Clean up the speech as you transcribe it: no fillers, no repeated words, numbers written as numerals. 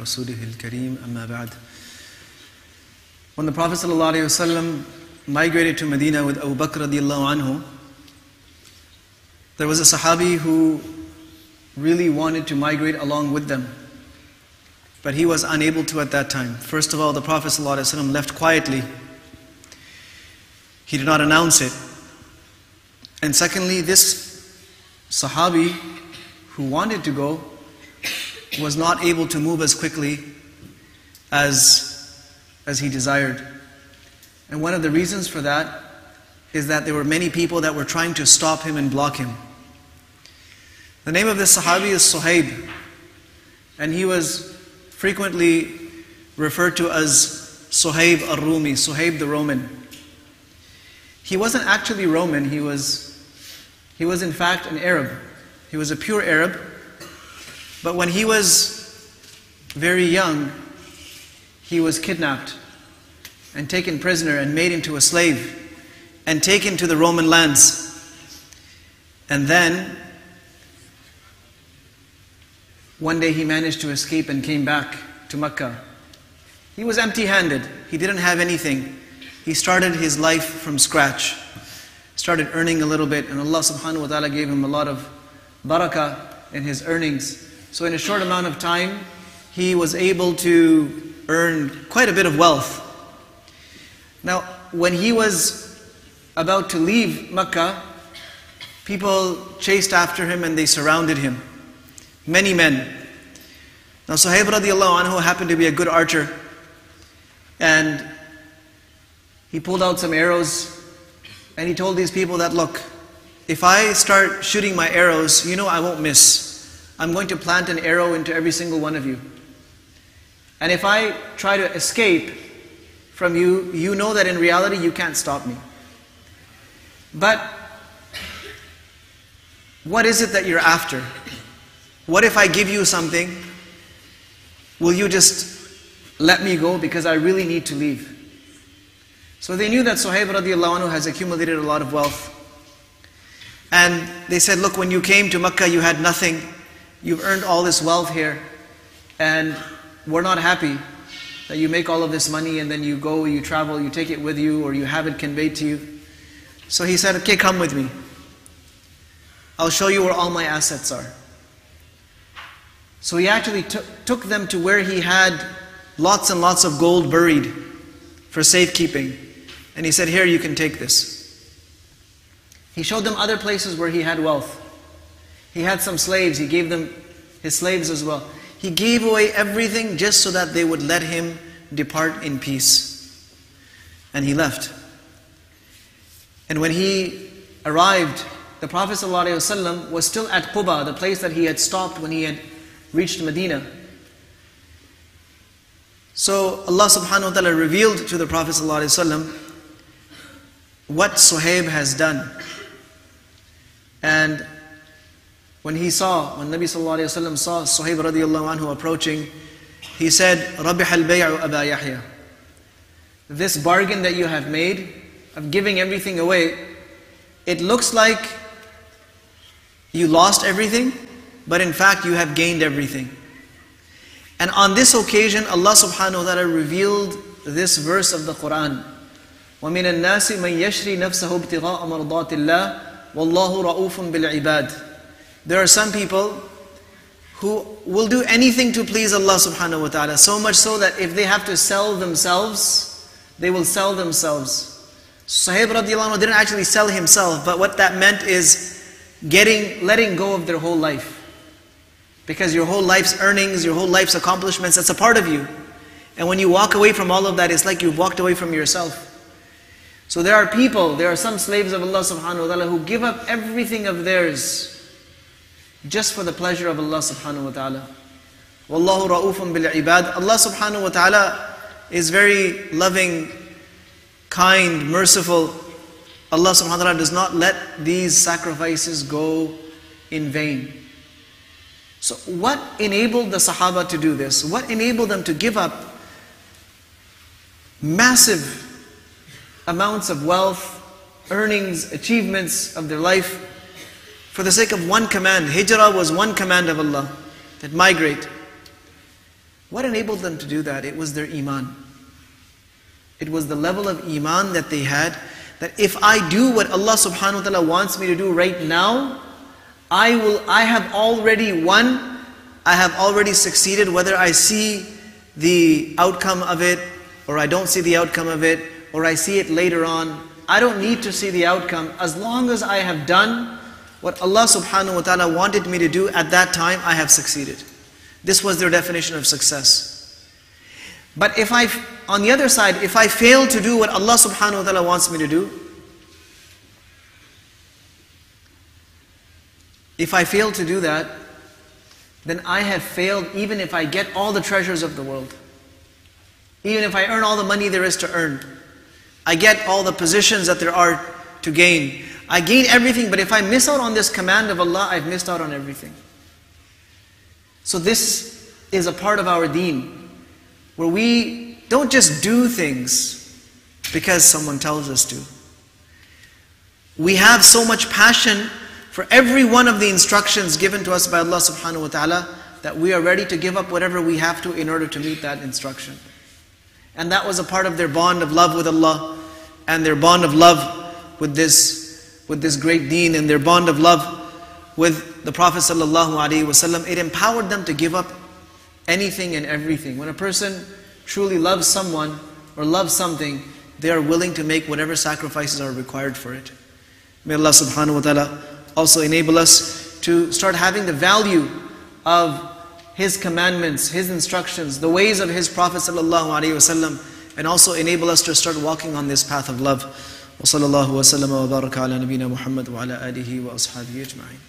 رسوله الكريم أما بعد. When the Prophet ﷺ migrated to Medina with Abu Bakr radiallahu anhu, there was a Sahabi who really wanted to migrate along with them, but he was unable to at that time. First of all, the Prophet ﷺ left quietly. He did not announce it. And secondly, this Sahabi who wanted to go was not able to move as quickly as he desired. And one of the reasons for that is that there were many people that were trying to stop him and block him. The name of this Sahabi is Suhaib, and he was frequently referred to as Suhaib al-Rumi, Suhaib the Roman. He wasn't actually Roman, he was in fact an Arab. He was a pure Arab, but when he was very young, he was kidnapped and taken prisoner and made into a slave and taken to the Roman lands. And then one day he managed to escape and came back to Mecca. He was empty-handed. He didn't have anything. He started his life from scratch. Started earning a little bit, and Allah subhanahu wa ta'ala gave him a lot of barakah in his earnings. So in a short amount of time, he was able to earn quite a bit of wealth. Now, when he was about to leave Mecca, people chased after him and they surrounded him. Many men. Now Suhaib radiallahu anhu happened to be a good archer, and he pulled out some arrows and he told these people that, look, if I start shooting my arrows, you know I won't miss. I'm going to plant an arrow into every single one of you. And if I try to escape from you, you know that in reality you can't stop me. But what is it that you're after? What if I give you something? Will you just let me go, because I really need to leave? So they knew that Suhaib radiallahu anhu has accumulated a lot of wealth. And they said, look, when you came to Mecca you had nothing. You've earned all this wealth here, and we're not happy that you make all of this money and then you go, you travel, you take it with you, or you have it conveyed to you. So he said, okay, come with me. I'll show you where all my assets are. So he actually took them to where he had lots and lots of gold buried for safekeeping. And he said, here, you can take this. He showed them other places where he had wealth. He had some slaves, he gave them his slaves as well. He gave away everything just so that they would let him depart in peace. And he left. And when he arrived, the Prophet ﷺ was still at Quba, the place that he had stopped when he had reached Medina. So Allah subhanahu wa ta'ala revealed to the Prophet ﷺ what Suhaib has done. And when Nabi sallallahu alayhi wa sallam saw Suhaib radiallahu anhu approaching, he said, رَبِحَ الْبَيْعُ أَبَا يَحْيَا. This bargain that you have made of giving everything away, it looks like you lost everything, but in fact you have gained everything. And on this occasion, Allah subhanahu wa ta'ala revealed this verse of the Quran. وَمِنَ النَّاسِ مَنْ يَشْرِي نَفْسَهُ ابْتِغَاءَ مَرْضَاتِ اللَّهِ وَاللَّهُ رَؤُوفٌ بِالْعِبَادِ. There are some people who will do anything to please Allah subhanahu wa ta'ala, so much so that if they have to sell themselves, they will sell themselves. Suhaib radiallahu anhu didn't actually sell himself, but what that meant is letting go of their whole life. Because your whole life's earnings, your whole life's accomplishments, that's a part of you. And when you walk away from all of that, it's like you've walked away from yourself. So there are some slaves of Allah subhanahu wa ta'ala who give up everything of theirs just for the pleasure of Allah subhanahu wa ta'ala. Wallahu ra'ufun bil ibad. Allah subhanahu wa ta'ala is very loving, kind, merciful. Allah subhanahu wa ta'ala does not let these sacrifices go in vain. So what enabled the Sahaba to do this? What enabled them to give up massive amounts of wealth, earnings, achievements of their life for the sake of one command? Hijrah was one command of Allah, that migrate. What enabled them to do that? It was their iman. It was the level of iman that they had, that if I do what Allah subhanahu wa ta'ala wants me to do right now, I have already won, I have already succeeded, whether I see the outcome of it, or I don't see the outcome of it, or I see it later on. I don't need to see the outcome. As long as I have done what Allah subhanahu wa ta'ala wanted me to do at that time, I have succeeded. This was their definition of success. But on the other side, if I fail to do what Allah subhanahu wa ta'ala wants me to do, if I fail to do that, then I have failed even if I get all the treasures of the world. Even if I earn all the money there is to earn. I get all the positions that there are to gain. I gain everything, but if I miss out on this command of Allah, I've missed out on everything. So this is a part of our deen, where we don't just do things because someone tells us to. We have so much passion for every one of the instructions given to us by Allah subhanahu wa ta'ala that we are ready to give up whatever we have to in order to meet that instruction. And that was a part of their bond of love with Allah, and their bond of love with this great deen, and their bond of love with the Prophet sallallahu alaihi wasallam. It empowered them to give up anything and everything. When a person truly loves someone or loves something, they are willing to make whatever sacrifices are required for it. May Allah subhanahu wa ta'ala also enable us to start having the value of His commandments, His instructions, the ways of His Prophet sallallahu alaihi wasallam, and also enable us to start walking on this path of love. Wa sallallahu wa sallama wa baraka ala nabina Muhammad wa ala alihi wa ashabihi ajma'in.